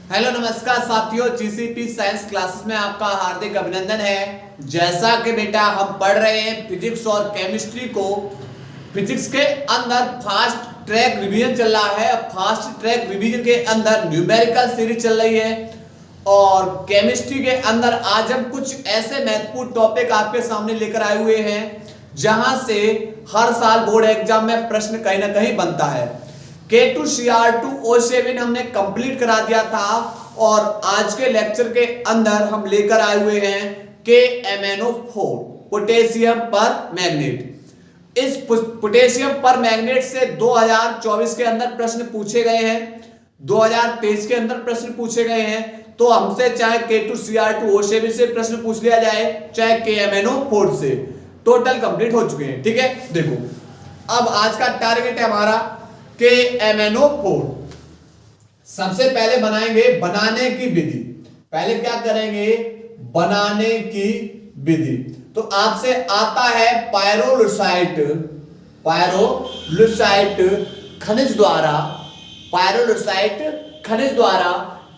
Hello नमस्कार साथियों, GCP science classes में आपका हार्दिक अभिनंदन है। जैसा कि बेटा हम पढ़ रहे हैं फिजिक्स और केमिस्ट्री को, फिजिक्स के अंदर फास्ट ट्रैक रिवीजन चल रहा है। फास्ट ट्रैक रिवीजन के अंदर न्यूमेरिकल सीरीज चल रही है और केमिस्ट्री के अंदर आज हम कुछ ऐसे महत्वपूर्ण टॉपिक आपके सामने लेकर आए हुए हैं जहां से हर साल बोर्ड एग्जाम में प्रश्न कहीं ना कहीं बनता है। K2Cr2O7 हमने कंप्लीट करा दिया था और आज के लेक्चर के अंदर हम लेकर आए हुए हैं KMnO4 पोटेशियम पर मैग्नेट। इस पोटेशियम पर मैग्नेट से 2024 के अंदर प्रश्न पूछे गए हैं, 2023 के अंदर प्रश्न पूछे गए हैं। तो हमसे चाहे K2Cr2O7 से प्रश्न पूछ लिया जाए, चाहे KMnO4 से, टोटल कंप्लीट हो चुके हैं। ठीक है, देखो अब आज का टारगेट है हमारा KMnO4। सबसे पहले बनाएंगे बनाने की विधि। पहले क्या करेंगे? बनाने की विधि। तो आपसे आता है पायरोलुसाइट खनिज द्वारा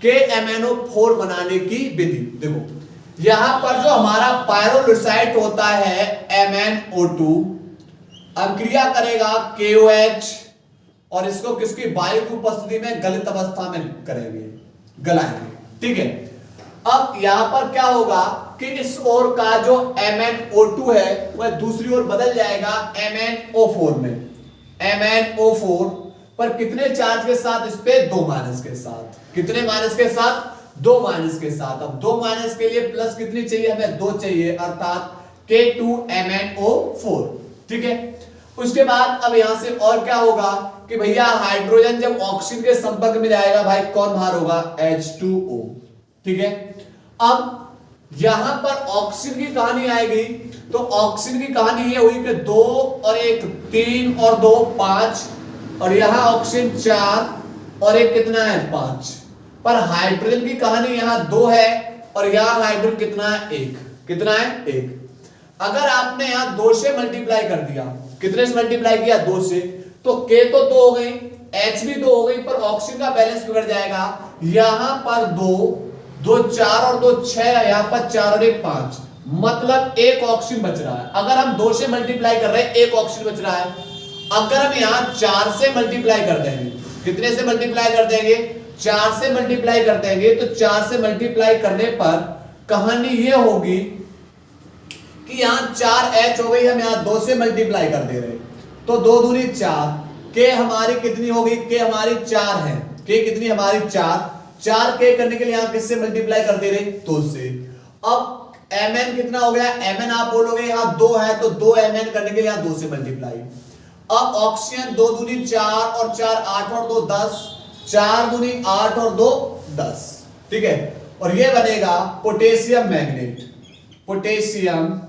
KMnO4 बनाने की विधि। देखो यहां पर जो हमारा पायरोलुसाइट होता है MnO2, अब क्रिया करेगा KOH और इसको किसकी वायु की उपस्थिति में गलित अवस्था में करेंगे, गलाएंगे। ठीक है, अब यहां पर क्या होगा कि इस ओर का जो MnO2 है वह दूसरी ओर बदल जाएगा MnO4 में। MnO4 पर कितने चार्ज के साथ? इस पे 2 माइनस के साथ। कितने माइनस के साथ? 2 माइनस के साथ। अब 2 माइनस के लिए प्लस कितनी चाहिए? हमें 2 चाहिए, अर्थात K2MnO4। ठीक है, उसके बाद अब यहां से और क्या होगा कि भैया हाइड्रोजन जब ऑक्सीजन के संपर्क में जाएगा, भाई कौन बाहर होगा? H2O। ठीक है, अब यहां पर ऑक्सीजन की कहानी आएगी। तो ऑक्सीजन की कहानी ये हुई कि 2 और 1 3 और 2 5, और यहां ऑक्सीजन 4 और 1 कितना है? 5। पर हाइड्रोजन की कहानी यहां 2 है और यहां हाइड्रोजन कितना है? 1। कितना है? 1। अगर आपने यहां 2 से मल्टीप्लाई कर दिया, कितने से मल्टीप्लाई किया? 2 से, तो K तो 2 हो गई, H भी 2 हो गई, पर ऑक्सीजन का बैलेंस बिगड़ जाएगा। यहां पर 2 2 4 और 2 6, यहां पर 4 और 1 5, मतलब 1 ऑक्सीजन बच रहा है। अगर हम 2 से मल्टीप्लाई कर रहे हैं, 1 ऑक्सीजन बच रहा है। अगर हम यहां 4 से मल्टीप्लाई कर देंगे, कितने से मल्टीप्लाई कर देंगे? 4 से मल्टीप्लाई कर देंगे, तो 4 से मल्टीप्लाई करने पर कहानी ये होगी कि यहां 4H हो गई, हम यहां 2 से मल्टीप्लाई कर दे रहे, तो 2 दूनी 4। K हमारी कितनी हो गई? K हमारी 4 है। K कितनी हमारी? 4 K करने के लिए यहां किससे मल्टीप्लाई कर दे रहे? 2 से। अब Mn कितना हो गया? Mn आप बोलोगे यहां 2 है, तो 2 Mn करने के लिए यहां 2 से मल्टीप्लाई। अब ऑक्सीजन 2 दूनी 4 और 4 8 और 2 10, 4 दूनी 8 और 2 10। ठीक है, और ये बनेगा potassium magnet. Potassium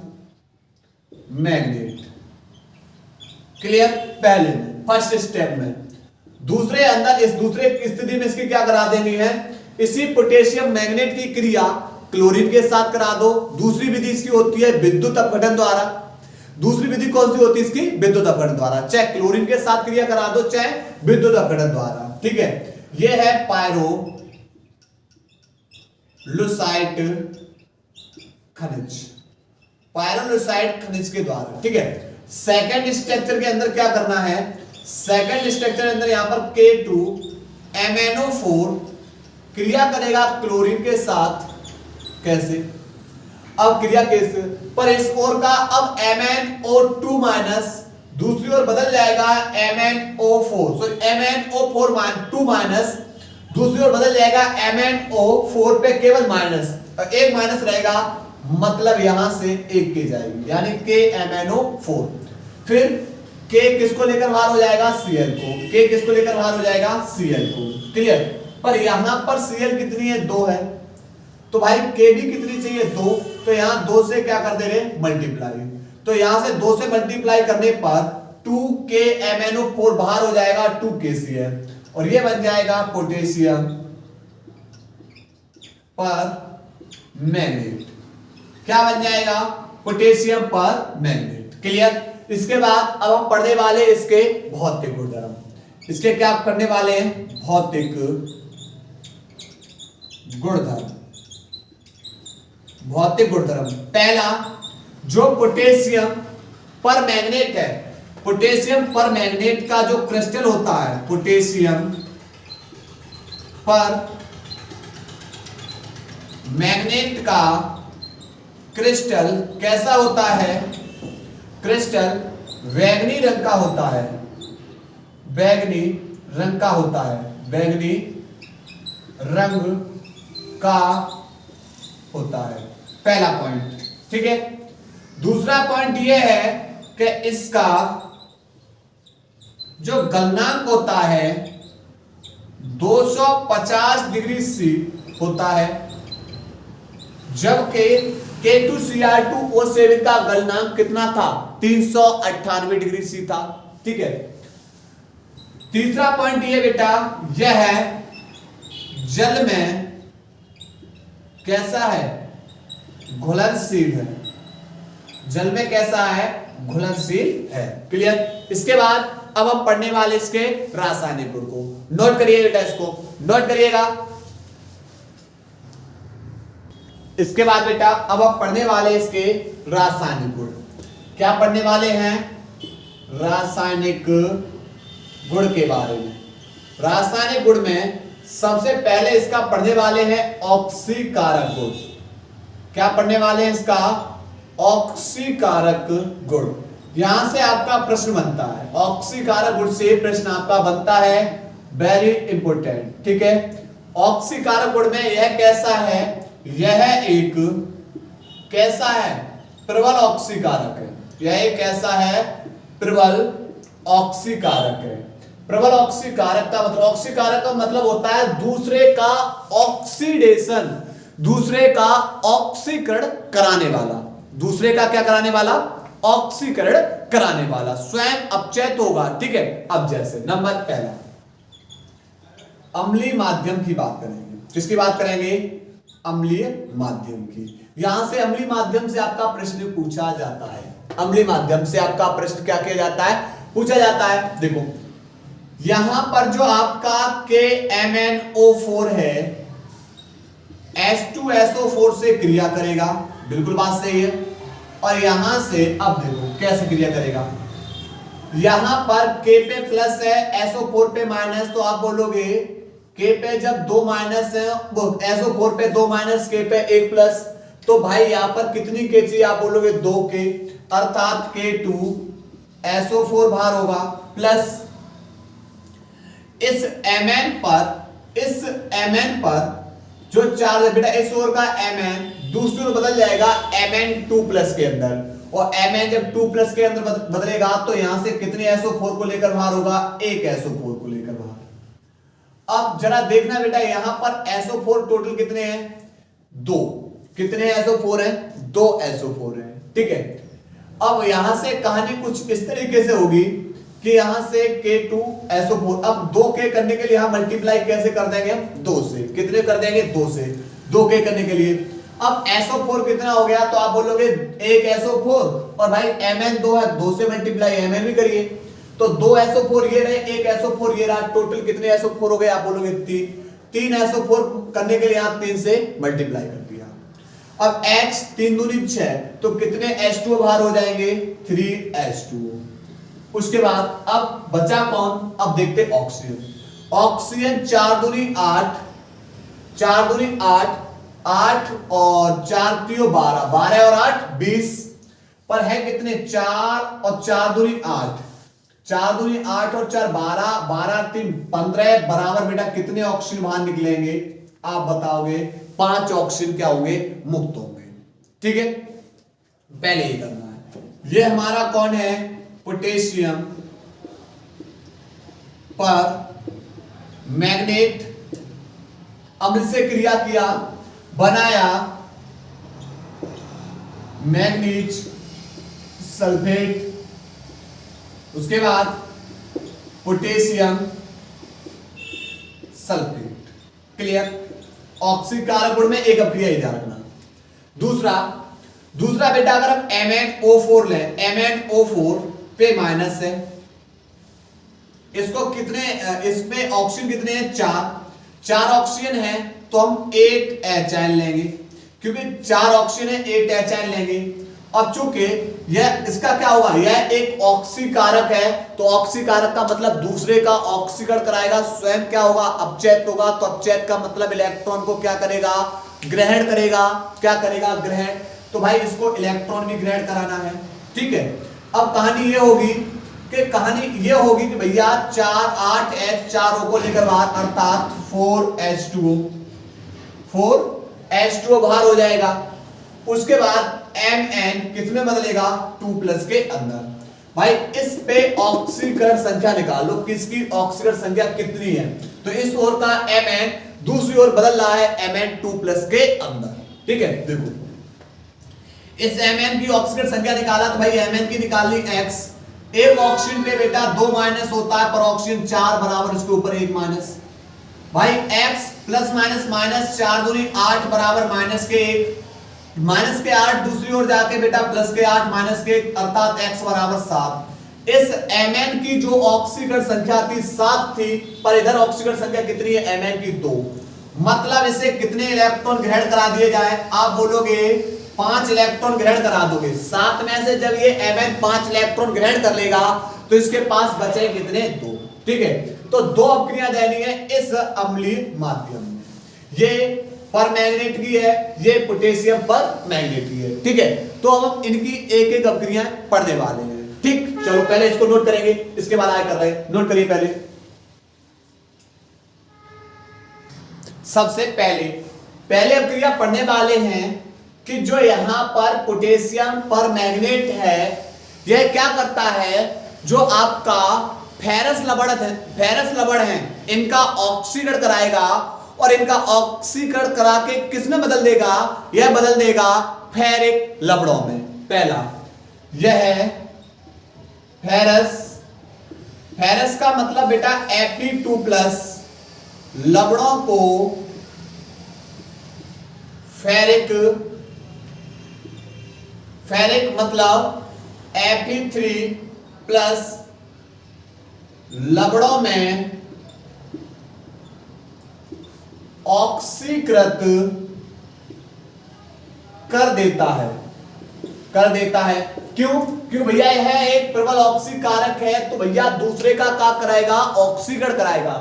magnet. Clear? पहले में, फर्स्ट स्टेप में। दूसरे अंदर इस दूसरे स्थिति में इसकी क्या करा देनी है? इसी पोटेशियम मैग्नेट की क्रिया क्लोरीन के साथ करा दो। दूसरी विधि इसकी होती है विद्युत अपघटन द्वारा। दूसरी विधि कौन सी होती है इसकी? विद्युत अपघटन द्वारा। चाहे क्लोरीन के साथ क्रिया करा दो, चाहे विद्युत अपघटन द्वारा। ठीक है, यह है पायरोलुसाइट खनिज, पायरोलुसाइट खनिज के द्वारा। ठीक है, सेकंड स्ट्रक्चर के अंदर क्या करना है? सेकंड स्ट्रक्चर के अंदर यहां पर K2MnO4 क्रिया करेगा क्लोरीन के साथ। कैसे? अब क्रिया कैसे? पर इस ओर का अब MnO2 माइनस दूसरी ओर बदल जाएगा MnO4, सो MnO4 2 माइनस दूसरी ओर बदल जाएगा MnO4 पे केवल माइनस, और एक माइनस रहेगा, मतलब यहां से 1 K जाएगी, यानी KMnO4। फिर K किसको लेकर बाहर हो जाएगा? Cl को। K किसको लेकर बाहर हो जाएगा? Cl को। क्लियर? पर यहां पर Cl कितनी है? 2 है, तो भाई K भी कितनी चाहिए? 2। तो यहां 2 से क्या कर दे रहे? मल्टीप्लाई। तो यहां से 2 से मल्टीप्लाई करने पर 2KMnO4 बाहर हो जाएगा, 2KCl, और ये बन जाएगा पोटेशियम पर मैग्नेट। क्या बन जाएगा? पोटेशियम पर मैग्नेट। क्लियर? इसके बाद अब हम पढ़ने वाले इसके भौतिक गुणधर्म। इसके क्या करने वाले हैं? भौतिक गुणधर्म, भौतिक गुणधर्म। पहला, जो पोटेशियम पर मैग्नेट है, पोटेशियम पर मैग्नेट का जो क्रिस्टल होता है, पोटेशियम पर मैग्नेट का क्रिस्टल कैसा होता है? क्रिस्टल बैंगनी रंग का होता है, बैंगनी रंग का होता है, बैंगनी रंग का होता है। पहला पॉइंट, ठीक है। दूसरा पॉइंट यह है कि इसका जो गलनांक होता है 250 डिग्री सी होता है, जबकि K2Cr2O7 का गलनांक कितना था? 398 डिग्री सी था, ठीक है। तीसरा पॉइंट ये बेटा, यह है जल में कैसा है? घुलनशील है, जल में कैसा है? घुलनशील है। क्लियर? इसके बाद अब हम पढ़ने वाले इसके रासायनिक गुण को। नोट करिए बेटा, इसको नोट करिएगा। इसके बाद बेटा अब हम पढ़ने वाले इसके रासायनिक गुण। क्या पढ़ने वाले हैं? रासायनिक गुण के बारे में। रासायनिक गुण में सबसे पहले इसका पढ़ने वाले हैं ऑक्सीकारक गुण। क्या पढ़ने वाले हैं इसका? ऑक्सीकारक गुण। यहां से आपका प्रश्न बनता है, ऑक्सीकारक गुण से प्रश्न आपका बनता है, वेरी इंपोर्टेंट, ठीक है। ऑक्सीकारक गुण में यह कैसा है? यह एक कैसा है? प्रबल ऑक्सीकारक है। यह एक कैसा है? प्रबल ऑक्सीकारक है। प्रबल ऑक्सीकारक का मतलब, ऑक्सीकारक का मतलब होता है दूसरे का ऑक्सीडेशन, दूसरे का ऑक्सीकरण कराने वाला। दूसरे का क्या कराने वाला? ऑक्सीकरण कराने वाला, स्वयं अपचयित होगा, ठीक है। अब जैसे नंबर पहला, अम्लीय माध्यम की बात करेंगे। किसकी बात करेंगे? अम्लीय माध्यम की। यहां से अम्लीय माध्यम से आपका प्रश्न पूछा जाता है। अम्लीय माध्यम से आपका प्रश्न क्या किया जाता है? पूछा जाता है। देखो यहां पर जो आपका KMnO4 है, H2SO4 से क्रिया करेगा, बिल्कुल बात सही है। और यहां से अब देखो कैसे क्रिया करेगा। यहां पर K पे प्लस है, SO4 पे माइनस, तो आप बोलोगे K पे जब 2 माइनस है, SO4 पे 2 माइनस, K पे 1 प्लस, तो भाई यहां पर कितनी K चाहिए? आप बोलोगे 2K, अर्थात K2SO4 बाहर होगा, प्लस इस Mn पर जो चार्ज है बेटा, इस ओर का Mn दूसरी ओर बदल जाएगा Mn2 प्लस के अंदर, और Mn जब 2 प्लस के अंदर बदलेगा तो यहां से कितने SO4 को लेकर बाहर होगा? 1 SO4 को लेकर बाहर। अब जरा देखना बेटा, यहां पर SO4 टोटल कितने हैं? 2। कितने SO4 हैं? 2 SO4 हैं, ठीक है। अब यहां से कहानी कुछ इस तरीके से होगी कि यहां से K2SO4, अब 2K करने के लिए यहां मल्टीप्लाई कैसे कर देंगे? 2 से। कितने कर देंगे? 2 से। 2K करने के लिए अब SO4 कितना हो गया? तो आप बोलोगे 1 SO4, और भाई Mn 2 है, 2 से मल्टीप्लाई Mn भी करिए, तो 2 SO4 ये रहे, 1 SO4 ये रहा, टोटल कितने SO4 हो गए? आप बोलोगे 3 SO4 करने के लिए आप 3 से मल्टीप्लाई कर दिया। अब H 3 दूनी 6, तो कितने H2O बाहर हो जाएंगे? 3 H2O। उसके बाद अब बचा कौन? अब देखते ऑक्सीजन। ऑक्सीजन 4 दूनी 8, 4 दूनी 8, 8 और 4 3 12, 12 और 8 20, पर है कितने? 4 और 4 दूनी 8, 4 दूनी 8 और 4 12, 12 3 15, बराबर बेटा कितने ऑक्सीजन बाहर निकलेंगे? आप बताओगे 5 ऑक्सीजन क्या होंगे? मुक्त होंगे, ठीक है। पहले ही करना है। ये हमारा कौन है? पोटेशियम पर मैग्नेट अम्ल से क्रिया किया, बनाया मैग्नीज सल्फेट, उसके बाद पोटेशियम सल्फेट। क्लियर? ऑक्सीकारक गुण में एक अभिक्रिया याद रखना। दूसरा बेटा अगर हम MnO4 लें, MnO4 पे माइनस है, इसको कितने, इसमें ऑक्सीजन कितने हैं? 4 ऑक्सीजन है, तो हम 8 H आयन लेंगे, क्योंकि 4 ऑक्सीजन है 8 H आयन लेंगे। अब चूंकि यह इसका क्या होगा, यह एक ऑक्सीकारक है, तो ऑक्सीकारक का मतलब दूसरे का ऑक्सीकरण कराएगा, स्वयं क्या होगा, अपचयित होगा। तो अपचयित का मतलब इलेक्ट्रॉन को क्या करेगा, ग्रहण करेगा। क्या करेगा, ग्रहण। तो भाई इसको इलेक्ट्रॉन भी ग्रहण कराना है, ठीक है। अब कहानी ये होगी कि भैया 4 8 H 4 O को लेकर बाहर, अर्थात 4H2O बाहर हो जाएगा। उसके बाद Mn किस में बदलेगा, 2+ के अंदर। भाई इस पे ऑक्सीकरण संख्या निकालो, किसकी ऑक्सीकरण संख्या कितनी है। तो इस ओर का Mn दूसरी ओर बदल रहा है Mn 2+ के अंदर, ठीक है। देखो इस Mn की ऑक्सीकरण संख्या निकाला, तो भाई Mn की निकालनी x। एक ऑक्सीजन पे बेटा 2 माइनस होता है, पर ऑक्सीजन 4 बराबर इसके ऊपर 1 माइनस। भाई x प्लस माइनस माइनस 4 दूनी 8 बराबर माइनस के 1, माइनस के 8 दूसरी ओर जाके बेटा प्लस के 8 माइनस के 1, अर्थात x बराबर 7। इस Mn की जो ऑक्सीकरण संख्या थी 7 थी, पर इधर ऑक्सीकरण संख्या कितनी है, Mn की 2। मतलब इसे कितने इलेक्ट्रॉन ग्रहण करा दिए जाए, आप बोलोगे 5 इलेक्ट्रॉन ग्रहण करा दोगे। 7 में से जब ये Mn 5 इलेक्ट्रॉन ग्रहण कर लेगा, तो इसके पास बचे कितने, 2, ठीक है। तो 2 अपक्रियाएं देनी है इस अम्लीय माध्यम में। ये परमैंगनेट की है, ये पोटेशियम परमैंगनेट की है, ठीक है। तो अब हम इनकी एक एक अपक्रियाएं पढ़ने वाले हैं, ठीक। चलो पहले इसको नोट करेंगे, इसके बाद आगे कर रहे हैं, नोट करिए। सबसे पहले अपक्रिया पढ़ने वाले हैं कि जो यहां पर पोटेशियम परमैंगनेट है, यह क्या करता है, जो आपका फेरस लवण है, इनका ऑक्सीकरण कराएगा, और इनका ऑक्सीकरण करा के किस में बदल देगा, यह बदल देगा फेरिक लवणों में। पहला यह है फेरस का मतलब बेटा Fe2+, लवणों को फेरिक मतलब Fe3+, लवणों में ऑक्सीकृत कर देता है। क्यों भैया यह एक प्रबल ऑक्सीकारक है, तो भैया दूसरे का क्या कराएगा, ऑक्सीकरण कराएगा।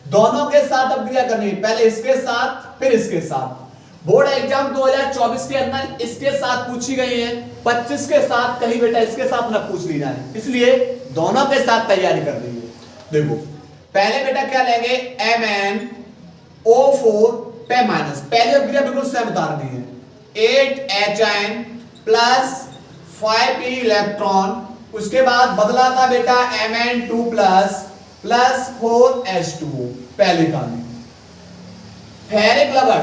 दोनों के साथ अपक्रिया करनी है, पहले इसके साथ फिर इसके साथ। बोर्ड एग्जाम 2024 के अंदर इसके साथ पूछी गई है, 25 के साथ कहीं बेटा इसके साथ ना पूछ ली जाए, इसलिए दोनों के साथ तैयारी कर रही है। देखो पहले बेटा क्या लेंगे, MnO4 पे माइनस, पहले अपक्रिया बिल्कुल सेम उतारनी है। 8 H प्लस 5p इलेक्ट्रॉन, उसके बाद बदला था बेटा Mn2+ प्लस 4H2O। पहले का फेरिक लवण,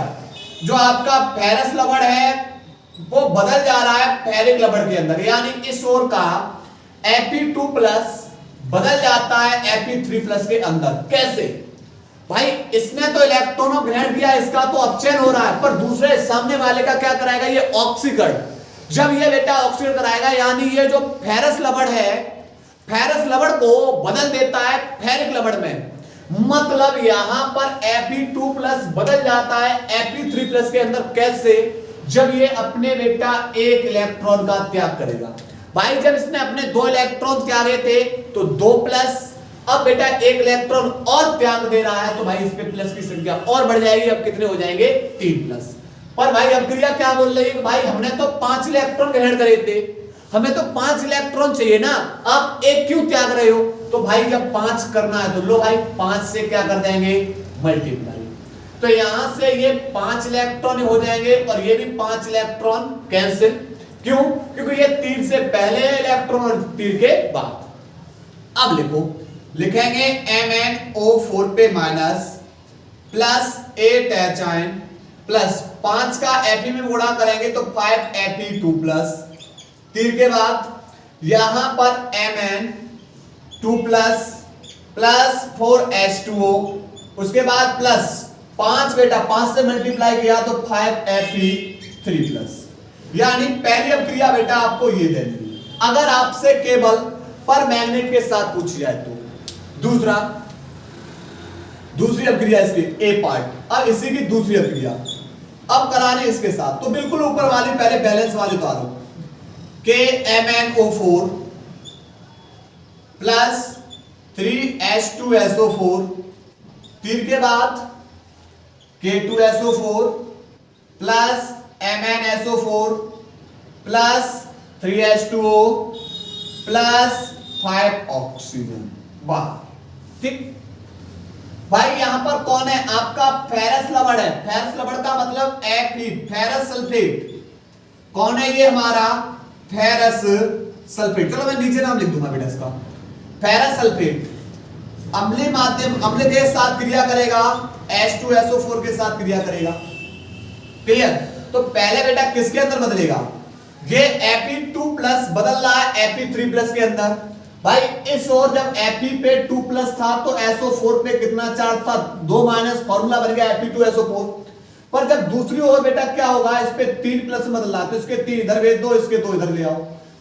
जो आपका फेरस लवण है वो बदल जा रहा है फेरिक लवण के अंदर, यानी इस ओर का Fe2+ बदल जाता है Fe3+ के अंदर। कैसे भाई, इसने तो इलेक्ट्रॉनों ग्रहण किया, इसका तो अपचयन हो रहा है, पर दूसरे सामने वाले का क्या कराएगा, ये ऑक्सीकरण। जब ये बेटा ऑक्सीकरण कराएगा, यानी ये जो फेरस लवण है, फेरस लवण को बदल देता है फेरिक लवण में। मतलब यहां पर Fe2+ बदल जाता है Fe3+ के अंदर। कैसे, जब ये अपने बेटा एक इलेक्ट्रॉन का त्याग करेगा। भाई जब इसने अपने 2 इलेक्ट्रॉन त्यागे थे तो 2+, अब बेटा एक इलेक्ट्रॉन और त्याग दे रहा है, तो भाई इस पे प्लस की संख्या और बढ़ जाएगी। अब कितने हो जाएंगे, 3+। पर भाई अपक्रिया क्या बोल रही है, भाई हमने तो 5 इलेक्ट्रॉन ग्रहण करे थे, हमें तो 5 इलेक्ट्रॉन चाहिए ना, आप एक क्यों त्याग रहे हो। तो भाई जब 5 करना है तो लो भाई 5 से क्या कर देंगे, मल्टीप्लाई। तो यहां से ये 5 इलेक्ट्रॉन हो जाएंगे और ये भी 5 इलेक्ट्रॉन कैंसिल। क्यों, क्योंकि ये 3 से पहले इलेक्ट्रॉन और 3 के बाद। अब लिखेंगे MnO4 पे माइनस प्लस 8 H प्लस 5 का Fe में गुणा करेंगे तो 5Fe2+। 3 के बाद यहां पर Mn2+ प्लस 4H2O, उसके बाद प्लस 5 बेटा 5 से मल्टीप्लाई किया तो 5Fe3+। यानी पहली अपक्रिया बेटा आपको ये देनी है, अगर आपसे केवल परमैंगनेट के साथ पूछी जाए तो। दूसरा दूसरी अभिक्रिया इसकी ए पार्ट, अब इसी की दूसरी अभिक्रिया अब कराने इसके साथ। तो बिल्कुल ऊपर वाली पहले बैलेंस वाली उतारो, KMnO4 प्लस 3H2SO4, तीर के बाद K2SO4 plus MnSO4 plus 3H2O plus 5 oxygen. वाह, ठीक भाई। यहां पर कौन है आपका? फेरस लवण है। फेरस लवण का मतलब Fe, फेरस सल्फेट। कौन है ये हमारा? Ferrous sulphate. चलो मैं नीचे नाम लिख दूंगा बेटा इसका, फेरस सल्फेट। अम्लीय माध्यम, अम्ल के साथ क्रिया करेगा, H2SO4 के साथ क्रिया करेगा। क्लियर? तो पहले बेटा किसके अंदर बदलेगा? ये Fe2 प्लस बदल रहा है Fe3 प्लस के अंदर। भाई इस ओर जब Fe पे 2 प्लस था तो SO4 पे कितना चार्ज था? 2 माइनस, फॉर्मूला बन गया Fe2SO4। पर जब दूसरी ओर बेटा क्या होगा? इस पे 3 प्लस बदल रहा, तो इसके 3 इधर भेज दो, इसके 2 इधर ले आओ,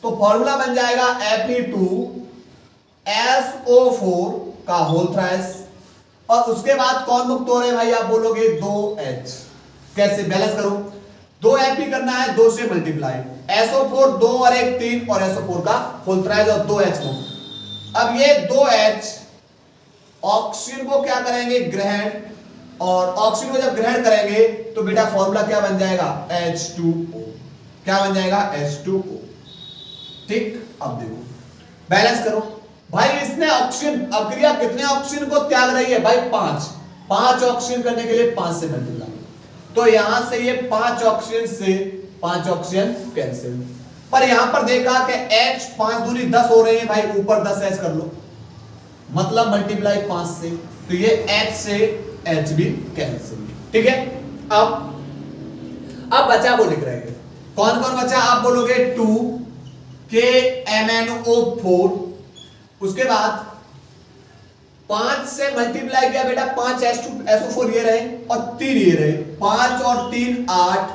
तो फॉर्मूला बन जाएगा Fe2SO4 का होल थ्राइस। और उसके बाद कौन मुक्त हो रहे हैं भाई? आप बोलोगे 2H। कैसे बैलेंस करो? 2 Fe करना है, 2 से मल्टीप्लाई, SO4 2 और 1 3 और SO4 का होल थ्राइस और 2H मुक्त। अब ये 2H ऑक्सीजन को क्या करेंगे? ग्रहण, और ऑक्सीजन को जब ग्रहण करेंगे तो बेटा फॉर्मूला क्या बन जाएगा? H2O। क्या बन जाएगा? H2O। ठीक, अब देखो बैलेंस करो भाई। इसने ऑक्सीजन अभिक्रिया कितने ऑक्सीजन को त्याग रही है भाई? 5 ऑक्सीजन करने के लिए 5 से मल्टीप्लाई, तो यहां से ये 5 ऑक्सीजन से 5 ऑक्सीजन कैंसिल। पर यहां पर देखा कि H 5 दूनी 10 हो रहे हैं भाई, ऊपर 10H कर लो, मतलब मल्टीप्लाई 5 से, तो ये H से H भी कैंसिल। ठीक है, अब बचा वो लिख रहे हैं। कौन कौन बचा? आप बोलोगे 2 KMnO4, उसके बाद 5 से मल्टीप्लाई किया बेटा, 5 H2SO4 ये रहे और 3 ये रहे, 5 और 3 8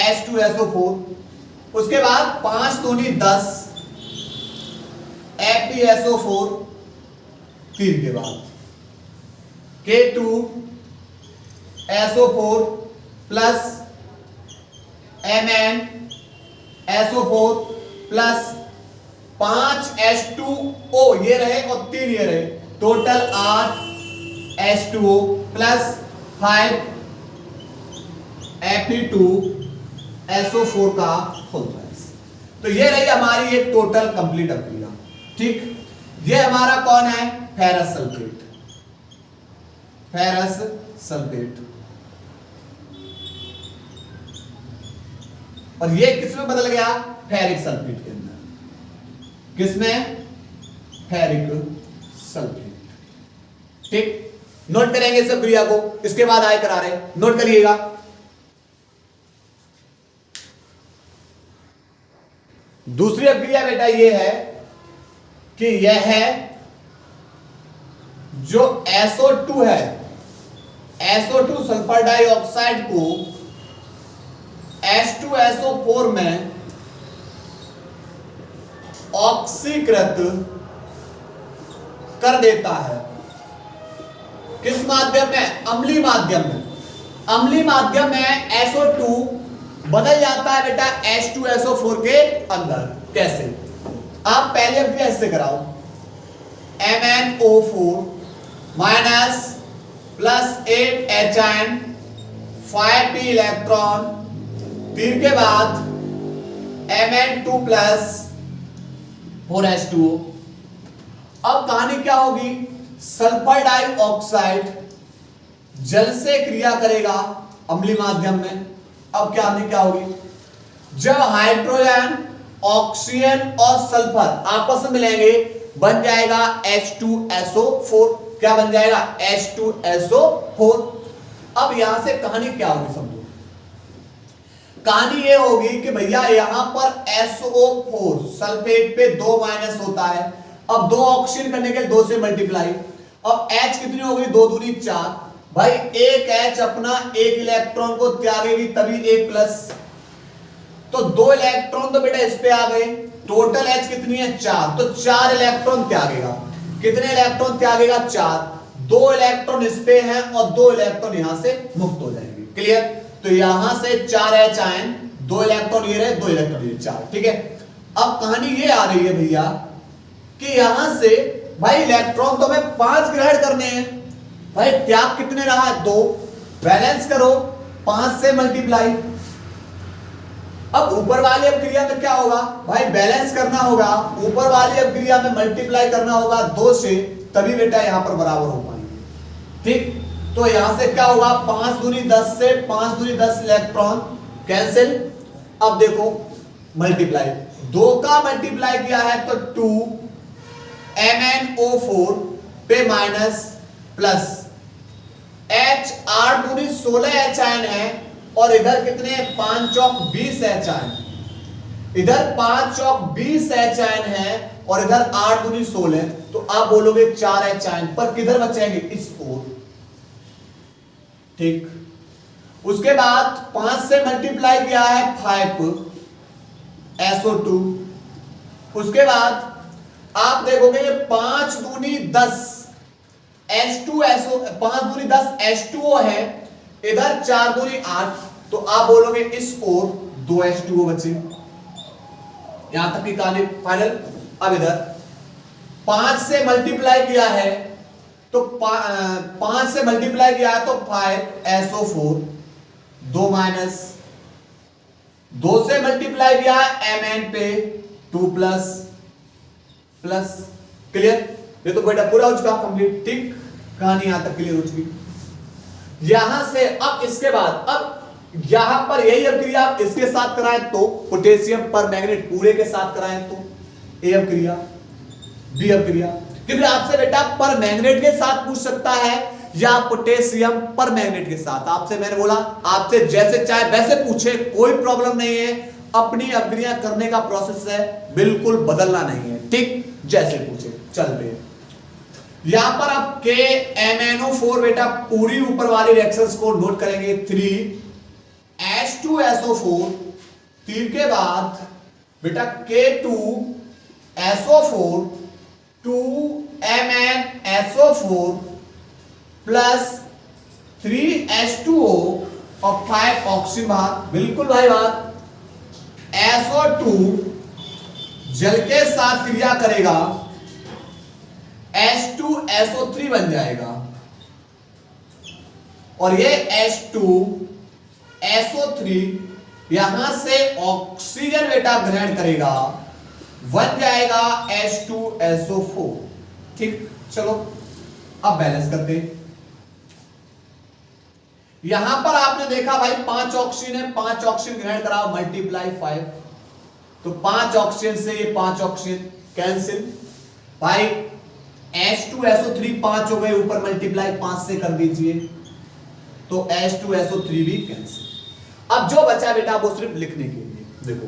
H2SO4। उसके बाद 5 दूनी 10 FeSO4, 3 के बाद K2SO4 plus MnSO4 plus 5H2O ये रहे और 3 ये रहे, टोटल 8 H2O प्लस 5 Fe2SO4 का होल थ्राइस। तो ये रही हमारी एक टोटल कंप्लीट अभिक्रिया। ठीक, ये हमारा कौन है? Ferrous sulphate. फेरस सल्फेट, और ये किसमें बदल गया? फेरिक सल्फेट के अंदर। किसमें? Ferric sulphate. ठीक, नोट करेंगे इस क्रिया को, इसके बाद आए करा रहे, नोट करिएगा। दूसरी अभिक्रिया बेटा ये है कि यह है जो SO2 है, SO2 सल्फर डाइऑक्साइड को H2SO4 में ऑक्सीकृत कर देता है। किस माध्यम में? अम्लीय माध्यम में। अम्लीय माध्यम में SO2 बदल जाता है बेटा H2SO4 के अंदर। कैसे? आप पहले अभिक्रिया इससे कराओ, MnO4 minus plus 8Hn 5p electron, तीर के बाद Mn2 प्लस 4H2O। अब कहानी क्या होगी? सल्फर डाइऑक्साइड जल से क्रिया करेगा अम्लीय माध्यम में। अब क्या होगी? जब हाइड्रोजन, ऑक्सीजन और सल्फर आपस में मिलेंगे बन जाएगा H2SO4। क्या बन जाएगा? H2SO4। अब यहां से कहानी क्या होगी समझो। कहानी ये होगी कि भैया यहां पर SO4 सल्फेट पे 2 माइनस होता है। अब 2 ऑक्सीजन करने के लिए 2 से मल्टीप्लाई, अब H कितनी हो गई? 2 दूनी 4। भाई एक H अपना 1 इलेक्ट्रॉन को त्यागेगी तभी 1 प्लस, तो 2 इलेक्ट्रॉन तो बेटा इस पे आ गए, टोटल H कितनी है? 4, तो 4 इलेक्ट्रॉन त्यागेगा। कितने इलेक्ट्रॉन त्यागेगा? 4। 2 इलेक्ट्रॉन इस पे हैं और 2 इलेक्ट्रॉन यहां से मुक्त हो जाएंगे। क्लियर? तो यहां से 4 H आयन, 2 इलेक्ट्रॉन ये रहे, 2 इलेक्ट्रॉन ये, 4। ठीक है, अब कहानी ये आ रही है भैया कि यहां से भाई इलेक्ट्रॉन तो हमें 5 ग्रहण करने हैं, भाई त्याग कितने रहा? 2। बैलेंस करो, 5 से मल्टीप्लाई। अब ऊपर वाली अभिक्रिया में क्या होगा भाई? बैलेंस करना होगा, ऊपर वाली अभिक्रिया में मल्टीप्लाई करना होगा 2 से, तभी बेटा यहां पर बराबर हो पाएंगे। ठीक, तो यहां से क्या होगा? 5 दूनी 10 से 5 दूनी 10 इलेक्ट्रॉन कैंसिल। अब देखो मल्टीप्लाई, 2 का मल्टीप्लाई किया है तो 2 MnO4 पे माइनस प्लस H 8 दूनी 16 H आयन है और इधर कितने? 5 चौक 20 H आयन, इधर 5 चौक 20 H आयन है और इधर 8 दूनी 16, तो आप बोलोगे 4 H आयन, पर किधर बचेंगे? इस ओर। ठीक, उसके बाद 5 से मल्टीप्लाई किया है 5 SO2। उसके बाद आप देखोगे 5 दूनी 10 H2SO, 5 दूनी 10 H2O है, इधर 4 दूनी 8, तो आप बोलोगे इस ओर 2 H2O बचे। यहां तक की कहानी फाइनल। अब इधर 5 से मल्टीप्लाई किया है तो 5 से मल्टीप्लाई किया है तो 5 SO4, 2 माइनस, 2 से मल्टीप्लाई किया है Mn पे 2 प्लस प्लस। क्लियर? ये तो बेटा पूरा हो चुका कंप्लीट। ठीक, कहानी यहां तक क्लियर हो चुकी। यहां से अब इसके बाद अब यहां पर यही अभिक्रिया इसके साथ कराएं तो पोटेशियम पर मैग्नेट पूरे के साथ कराएं तो ए अभिक्रिया, बी अभिक्रिया। क्योंकि आपसे बेटा पर मैग्नेट के साथ पूछ सकता है या पोटेशियम पर मैग्नेट के साथ। आपसे मैंने बोला आपसे जैसे चाहे वैसे पूछे, कोई प्रॉब्लम नहीं है। अपनी अभिक्रिया करने का प्रोसेस है, बिल्कुल बदलना नहीं है। ठीक, जैसे पूछे चल पे। यहां पर आप KMnO4 बेटा पूरी ऊपर वाली रिएक्शंस को नोट करेंगे। 3H2SO4, तीर के बाद बेटा K2SO4, 2MnSO4 प्लस 3H2O और 5 ऑक्सीजन बाहर। बिल्कुल भाई बात। SO2 जल के साथ क्रिया करेगा, H2SO3 बन जाएगा और ये H2SO3 यहां से ऑक्सीजन बेटा ग्रहण करेगा, बन जाएगा H2SO4। ठीक, चलो अब बैलेंस करते हैं। यहां पर आपने देखा भाई 5 ऑक्सीजन है, 5 ऑक्सीजन ग्रहण कराओ, मल्टीप्लाई 5, तो 5 ऑक्सीजन से ये 5 ऑक्सीजन कैंसिल। भाई H2SO3 5 हो गए, ऊपर मल्टीप्लाई 5 से कर दीजिए तो H2SO3 भी कैंसिल। अब जो बचा बेटा वो सिर्फ लिखने के लिए देखो,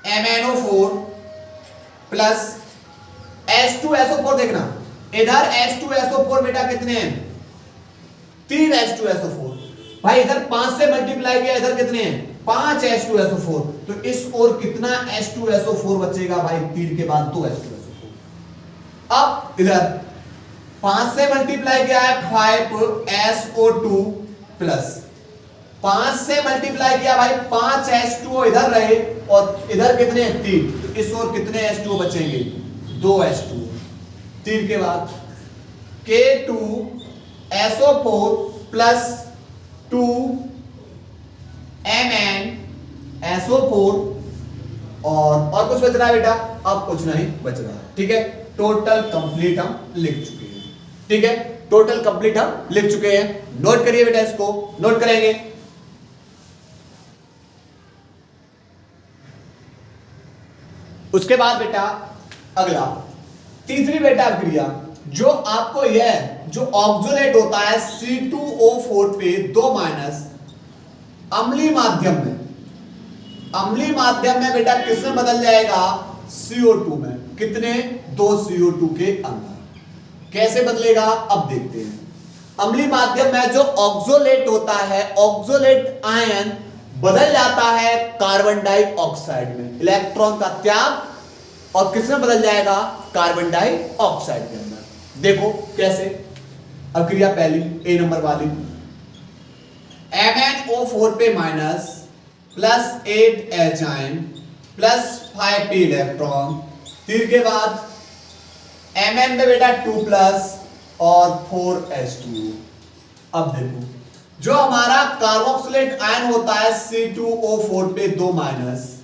KMnO4 प्लस H2SO4, देखना इधर H2SO4 बेटा कितने हैं? 3 H2SO4। भाई इधर 5 से मल्टीप्लाई किया, इधर कितने हैं? 5 H2SO4, तो इस ओर कितना H2SO4 बचेगा भाई? 3 के बाद 2 H2SO4। अब इधर 5 से मल्टीप्लाई किया है 5SO2 प्लस 5 से मल्टीप्लाई किया भाई 5 H2O इधर रहे और इधर कितने? 3, तो इस ओर कितने H2O बचेंगे? 2 H2O। 3 के बाद K2SO4 प्लस 2MnSO4 और कुछ बच रहा है बेटा? अब कुछ नहीं बच रहा है। ठीक है, टोटल कंप्लीट हम लिख चुके हैं। ठीक है, टोटल कंप्लीट हम लिख चुके हैं। नोट करिए बेटा, इसको नोट करेंगे। उसके बाद बेटा अगला तीसरी बेटा क्रिया जो आपको यह जो ऑक्सोलेट होता है C2O4 पे 2 माइनस अम्लीय माध्यम में बेटा किसमें बदल जाएगा? CO2 में। कितने? 2 CO2 के अंदर। कैसे बदलेगा अब देखते हैं। अम्लीय माध्यम में जो ऑक्सोलेट होता है, ऑक्सोलेट आयन बदल जाता है कार्बन डाइऑक्साइड में, इलेक्ट्रॉन का त्याग, और किसमें बदल जाएगा? कार्बन डाइऑक्साइड के अंदर। देखो कैसे। अब क्रिया पहली ए नंबर वाली, MnO4 पे minus plus 8 H ion plus 5 P electron, तीर के बाद Mn में बेटा 2 प्लस और 4 H2। अब देखो जो हमारा कार्बोक्सिलेट आयन होता है C2O4 पे 2 माइनस,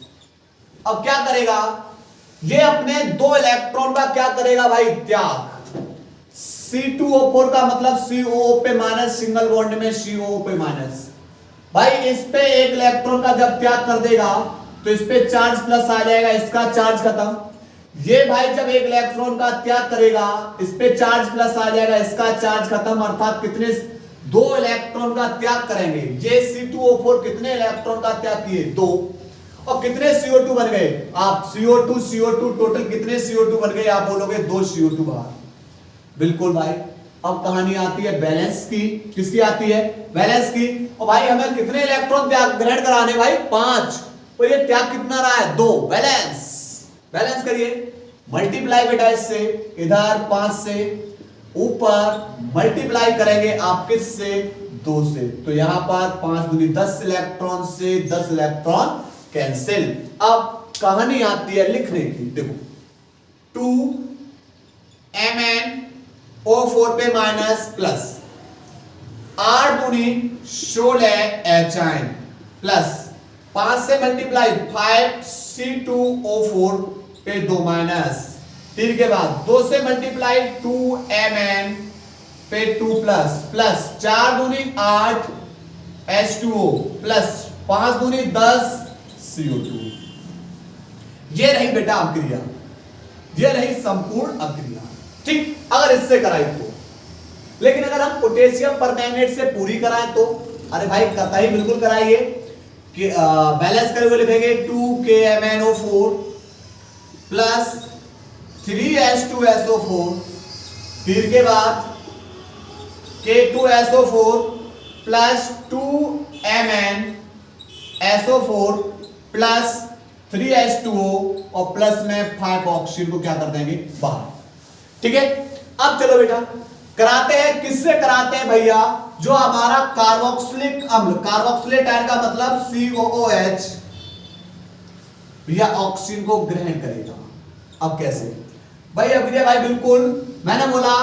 अब क्या करेगा ये अपने 2 इलेक्ट्रॉन का क्या करेगा भाई त्याग। C2O4 का मतलब COO पे माइनस, सिंगल बॉन्ड में COO पे माइनस, भाई इस पे एक इलेक्ट्रॉन का जब त्याग कर देगा तो इस पे चार्ज प्लस आ जाएगा, इसका चार्ज खत्म। ये भाई जब एक इलेक्ट्रॉन का त्याग करेगा इस पे चार्ज प्लस आ जाएगा, इसका चार्ज खत्म। अर्थात कितने 2 इलेक्ट्रॉन का त्याग करेंगे। ये C2O4 कितने इलेक्ट्रॉन का त्याग किए 2, और कितने CO2 बन गए आप CO2 टोटल कितने CO2 बन गए आप बोलोगे 2 CO2 बाहर। बिल्कुल भाई। अब कहानी आती है बैलेंस की, किसकी आती है बैलेंस की। और भाई हमें कितने इलेक्ट्रॉन त्याग ग्रहण कराने भाई 5, और ये त्याग कितना रहा है 2, बैलेंस। बैलेंस करिए, मल्टीप्लाई बेटा इससे, इधर 5 से ऊपर मल्टीप्लाई करेंगे आप किससे 2 से, तो यहां पर 5 दूनी 10 इलेक्ट्रॉन से 10 इलेक्ट्रॉन कैंसिल। अब कहानी आती है लिखने की, देखो 2 MnO4 पे माइनस प्लस 8 दूनी 16 H आयन प्लस 5 से मल्टीप्लाई 5 C2O4 पे 2 माइनस, तीर के बाद 2 से मल्टीप्लाई 2 Mn पे 2 प्लस प्लस 4 दूनी 8 H2O प्लस 5 दूनी 10 CO2। ये रही बेटा अभिक्रिया, ये रही संपूर्ण अभिक्रिया। ठीक, अगर इससे कराई तो। लेकिन अगर हम पोटेशियम परमैंगनेट से पूरी कराएं तो, अरे भाई कतई बिल्कुल कराइए कि बैलेंस करके हुए लिखेंगे 2KMnO4 प्लस 3H2SO4, फिर के बाद K2SO4 plus 2MnSO4 plus 3H2O और प्लस में 5 ऑक्सीजन को क्या कर देंगे बाहर। ठीक है, अब चलो बेटा कराते हैं, किससे कराते हैं भैया, जो हमारा कार्बोक्सिलिक अम्ल, कार्बोक्सिलेट आयन का मतलब COOH भैया ऑक्सीजन को ग्रहण करेगा। अब कैसे भाई अभिक्रिया भाई बिल्कुल मैंने बोला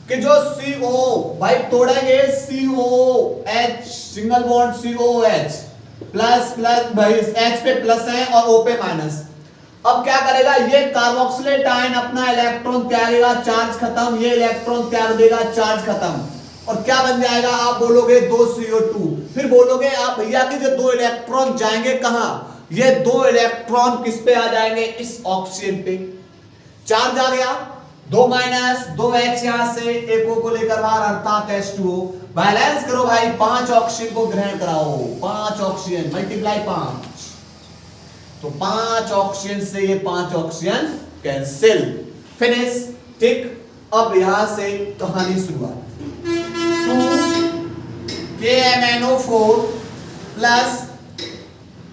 कि जो CO भाई तोड़ेंगे COOH single bond COOH plus plus भाई H पे प्लस है और O पे माइनस। अब क्या करेगा ये कार्बोक्सिलेट आयन अपना इलेक्ट्रॉन त्यागेगा, चार्ज खत्म, ये इलेक्ट्रॉन त्याग देगा, चार्ज खत्म, और क्या बन जाएगा आप बोलोगे 2 CO2। फिर बोलोगे आप भैया कि जो 2 इलेक्ट्रॉन जाएंगे कहां, ये 2 इलेक्ट्रॉन किस पे आ जाएंगे इस ऑक्सीजन पे, चार्ज आ गया 2 माइनस 2 H यहां से एक O को लेकर बाहर अर्थात H2O। बैलेंस करो भाई 5 ऑक्सीजन को ग्रहण कराओ, 5 ऑक्सीजन मल्टीप्लाई 5, तो 5 ऑक्सीजन से ये 5 ऑक्सीजन कैंसिल, फिनिश। ठीक, अब यहां से कहानी शुरुआत 2KMnO4 प्लस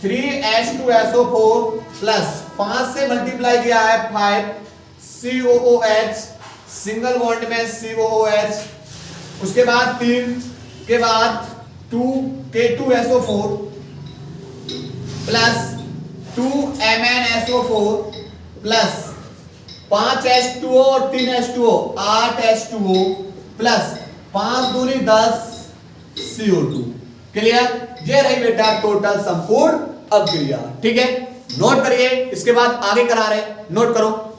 3H2SO4 प्लस 5 से मल्टीप्लाई किया है 5 COOH सिंगल बॉन्ड में COOH, उसके बाद 3 के बाद 2K2SO4 plus 2MnSO4 plus 5 H2O और 3 H2O 8 H2O प्लस 5 दूनी 10 CO2। क्लियर, ये रही बेटा टोटल संपूर्ण अभिक्रिया। ठीक है, नोट करिए, इसके बाद आगे करा रहे, नोट करो।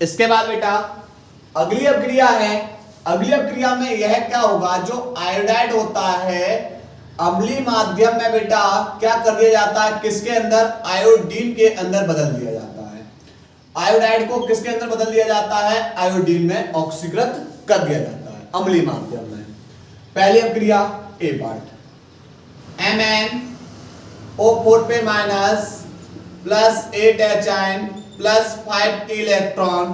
इसके बाद बेटा अगली अभिक्रिया है, अगली अभिक्रिया में यह क्या होगा, जो आयोडाइड होता है अम्लीय माध्यम में बेटा क्या कर दिया जाता है, किसके अंदर, आयोडीन के अंदर बदल दिया जाता है। आयोडाइड को किसके अंदर बदल दिया जाता है, आयोडीन में ऑक्सीकृत कर दिया जाता है अम्लीय माध्यम में। पहली अभिक्रिया ए पार्ट, MnO4 पे minus plus 8 H ion plus 5 electron,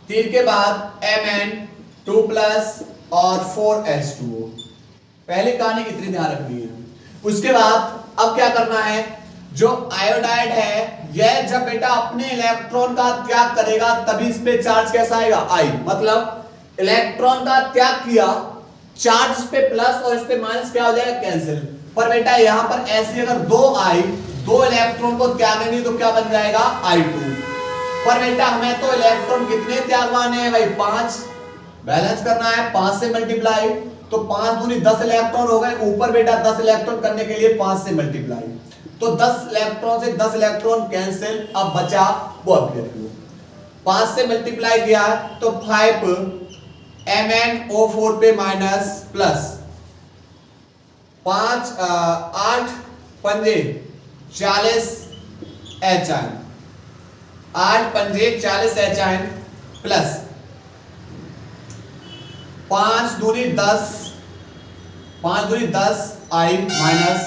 तीर के बाद Mn2 प्लस और 4 H2O। पहली कहानी कितनी ध्यान रखनी है। उसके बाद अब क्या करना है, जो आयोडाइड है यह जब बेटा अपने इलेक्ट्रॉन का त्याग करेगा तभी इस पे चार्ज कैसा आएगा, आई। मतलब इलेक्ट्रॉन का त्याग किया, चार्ज इस पे प्लस और इस पे माइनस क्या हो जाएगा, कैंसिल। पर बेटा यहां पर ऐसी अगर दो इलेक्ट्रॉन को त्यागेंगे तो क्या बन जाएगा, I2। पर बेटा हमें तो इलेक्ट्रॉन कितने त्यागवाने हैं भाई, 5। बैलेंस करना है 5 से मल्टीप्लाई, तो 5 दूनी 10 इलेक्ट्रॉन हो गए। ऊपर बेटा 10 इलेक्ट्रॉन करने के लिए 5 से मल्टीप्लाई, तो 10 इलेक्ट्रॉन से 10 इलेक्ट्रॉन कैंसिल। अब बचा वो अब 5 से मल्टीप्लाई किया तो 5 MnO4 पे माइनस प्लस 5 8 पंजे 40 H, 8 पंजे 40 H प्लस 5 दूनी 10 I माइनस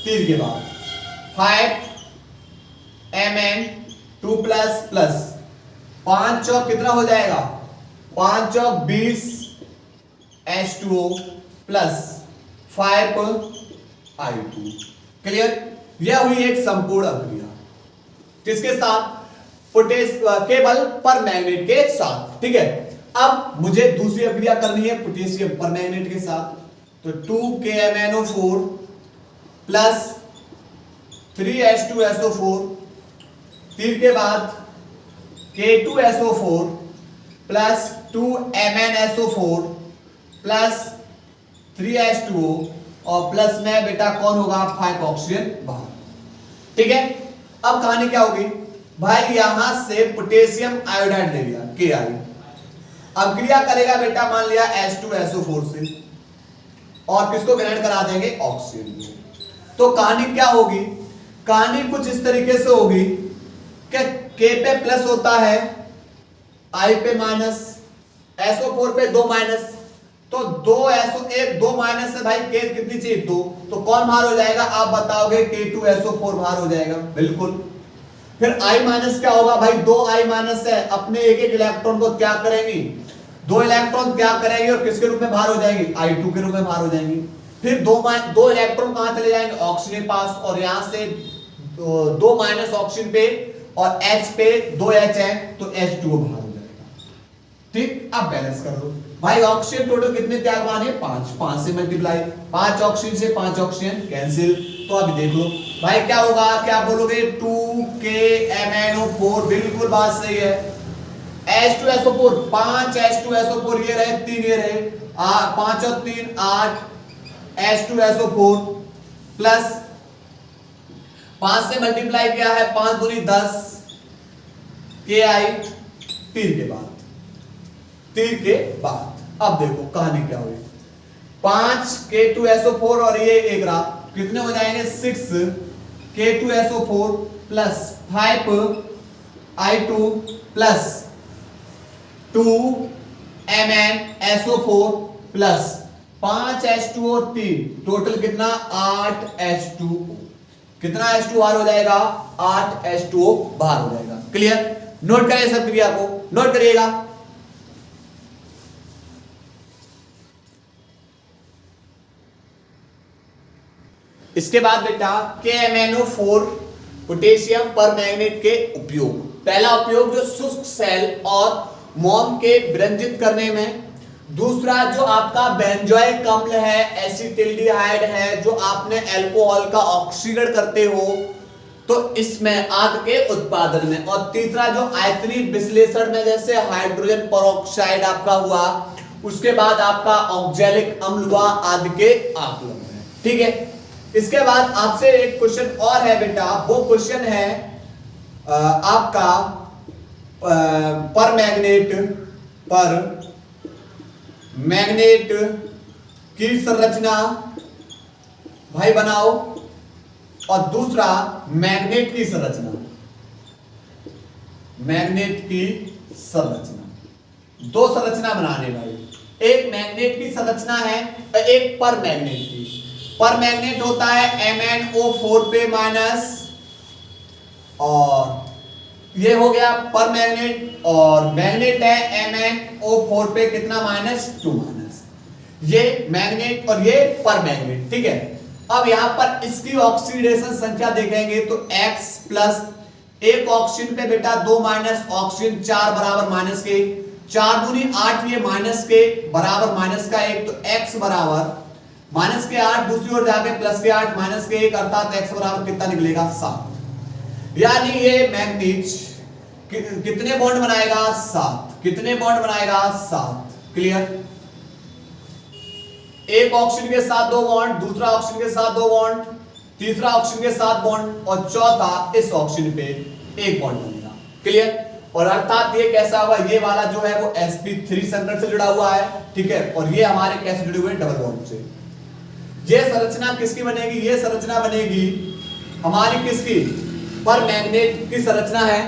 3 के बाद 5 Mn2 प्लस प्लस 5 चौक कितना हो जाएगा, 5 चौक 20 H2O प्लस 5 I2। क्लियर। यह हुई एक संपूर्ण अभिक्रिया किसके साथ, केवल परमैंगनेट के साथ। ठीक है, अब मुझे दूसरी अभिक्रिया करनी है पोटेशियम परमैंगनेट के साथ, तो 2KMnO4 प्लस 3H2SO4, तीर के बाद K2SO4 plus 2MnSO4 plus 3H2O और प्लस में बेटा कौन होगा, 5 ऑक्सीजन बाहर। ठीक है, अब कहानी क्या होगी भाई, यहां से पोटेशियम आयोडाइड ले लिया Ki, अब क्रिया करेगा बेटा मान लिया H2SO4 से और किसको ग्रेड करा देंगे, ऑक्सीजन को। तो कहानी क्या होगी, कहानी कुछ इस तरीके से होगी कि K पे प्लस होता है, I पे माइनस, SO4 पे 2 माइनस, तो 2 माइनस से भाई K कितनी चाहिए, 2, तो कौन बाहर हो जाएगा, आप बताओगे, K2SO4 बाहर हो जाएगा, बिल्कुल। फिर I माइनस क्या होगा भाई, 2I माइनस है, अपने एक एक इलेक्ट्रॉन को त्याग करेंगी, 2 इलेक्ट्रॉन त्याग करेंगे और किसके रूप में बाहर हो जाएंगी, I2 के रूप में बाहर हो जाएंगी। फिर 2 इलेक्ट्रॉन कहां चले जाएंगे, ऑक्सीजन के पास, और यहां से 2 माइनस ऑक्सीजन पे और H पे 2H है तो H2O बाहर हो जाएगा। ठीक, अब बैलेंस कर दो भाई, ऑक्सीजन टोटल कितने त्यागवान है, 5 से मल्टीप्लाई, 5 ऑक्सीजन से 5 ऑक्सीजन कैंसिल। तो अभी देख लो भाई क्या होगा, क्या बोलोगे, 2KMnO4, बिल्कुल बात सही है। H2SO4, 5 H2SO4 ये रहे, 3 ये रहे, 5 और 3 8 H2SO4 प्लस 5 से मल्टीप्लाई किया है, 5 दूनी 10 Ki, तीर के बाद अब देखो कहानी क्या हुई, 5 K2SO4 और ये एक रहा, कितने हो जाएंगे, 6 K2SO4 plus 5 I2 plus 2 MnSO4 plus 5 H2O 3, total कितना, 8 H2O, कितना H2 बाहर हो जाएगा, 8 H2O बाहर हो जाएगा। क्लियर, नोट करें सब क्रिया को, नोट करिएगा। इसके बाद बेटा KMnO4 पोटेशियम परमैंगनेट के उपयोग, पहला उपयोग जो शुष्क सेल और मोम के विरंजित करने में, दूसरा जो आपका बेंजोइक अम्ल है, एसिटिल्डिहाइड है, जो आपने अल्कोहल का ऑक्सीकरण करते हो तो इसमें आग के उत्पादन में, और तीसरा जो आयतनिक विश्लेषण में, जैसे हाइड्रोजन पेरोक्साइड आपका हुआ, उसके बाद आपका ऑक्जेलिक अम्ल हुआ आदि के आकलन में। ठीक है, इसके बाद आपसे एक क्वेश्चन और है बेटा, वो क्वेश्चन है आपका मैग्नेट की संरचना भाई बनाओ, और दूसरा मैग्नेट की संरचना, दो संरचना बनाने भाई, एक मैग्नेट की संरचना है एक पर मैग्नेट की। पर मैग्नेट होता है MnO4 पे माइनस, और ये हो गया पर मैग्नेट, और मैग्नेट है MnO4 पे कितना, -2 माइनस, ये मैग्नेट और ये पर मैग्नेट। ठीक है, अब यहां पर इसकी ऑक्सीडेशन संख्या देखेंगे तो x प्लस एक ऑक्सीजन पे बेटा 2 माइनस ऑक्सीजन 4 बराबर माइनस के 4 दूनी 8 ये माइनस के बराबर माइनस का 1 तो x बराबर माइनस के 8 दूसरी ओर जाके प्लस के 8 माइनस के 1 अर्थात x बराबर कितना निकलेगा 7। यानी ये मैग्नीज कितने बॉन्ड बनाएगा 7। कितने बॉन्ड बनाएगा 7। क्लियर। एक ऑक्सीजन के साथ 2 बॉन्ड, दूसरा ऑक्सीजन के साथ 2 बॉन्ड, तीसरा ऑक्सीजन के साथ बॉन्ड और चौथा इस ऑक्सीजन पे एक बॉन्ड बनेगा। क्लियर। और अर्थात ये कैसा होगा, ये वाला जो है वो sp3 संकरण से जुड़ा हुआ है, ठीक है, और ये हमारे कैसे जुड़े हुए हैं डबल बॉन्ड से। ये संरचना किसकी बनेगी, ये संरचना बनेगी हमारी किसकी, पर मैग्नेट की संरचना है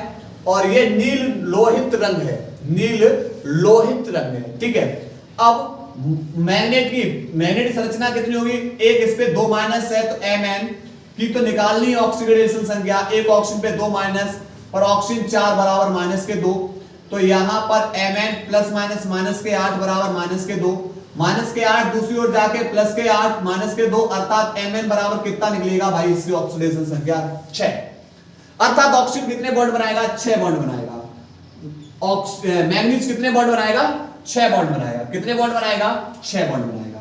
और ये नील लोहित रंग है, नील लोहित रंग है, ठीक है। अब मैग्नेट की संरचना कितनी होगी, एक इस पे 2 माइनस है तो Mn की तो निकालनी है ऑक्सीडेशन संख्या, एक ऑक्सीजन पे 2 माइनस और ऑक्सीजन 4 बराबर माइनस के 2, तो यहां पर Mn प्लस माइनस माइनस के 8 बराबर माइनस के 2, माइनस के 8 दूसरी ओर जाके प्लस के 8 माइनस के 2 अर्थात Mn बराबर कितना निकलेगा भाई, इसकी ऑक्सीडेशन संख्या 6। अर्थात ऑक्सीजन कितने बॉन्ड बनाएगा, 6 बॉन्ड बनाएगा। मैग्नीज कितने बॉन्ड बनाएगा, 6 बॉन्ड बनाएगा। कितने बॉन्ड बनाएगा, 6 बॉन्ड बनाएगा।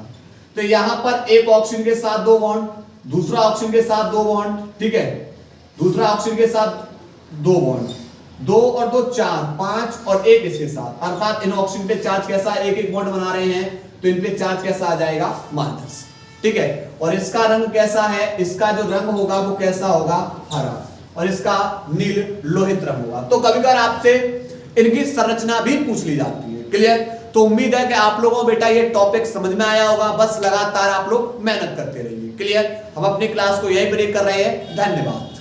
तो यहां पर एक ऑक्सीजन के साथ 2 बॉन्ड, दूसरा ऑक्सीजन के साथ 2 बॉन्ड, ठीक है, दूसरा ऑक्सीजन के साथ 2 बॉन्ड, 2 और 2 4 5 और एक इसके साथ, अर्थात इन ऑक्सीजन पे चार्ज कैसा है, एक एक बॉन्ड बना रहे हैं तो इन पे चार्ज कैसा आ जाएगा, माइनस, ठीक है। और इसका रंग कैसा है, इसका जो रंग होगा वो कैसा होगा, हरा, और इसका नील लोहित रंग होगा। तो कभी कभार आपसे इनकी संरचना भी पूछ ली जाती है। क्लियर। तो उम्मीद है कि आप लोगों को बेटा ये टॉपिक समझ में आया होगा, बस लगातार आप लोग मेहनत करते रहिए। क्लियर। हम अपनी क्लास को यही ब्रेक कर रहे हैं। धन्यवाद।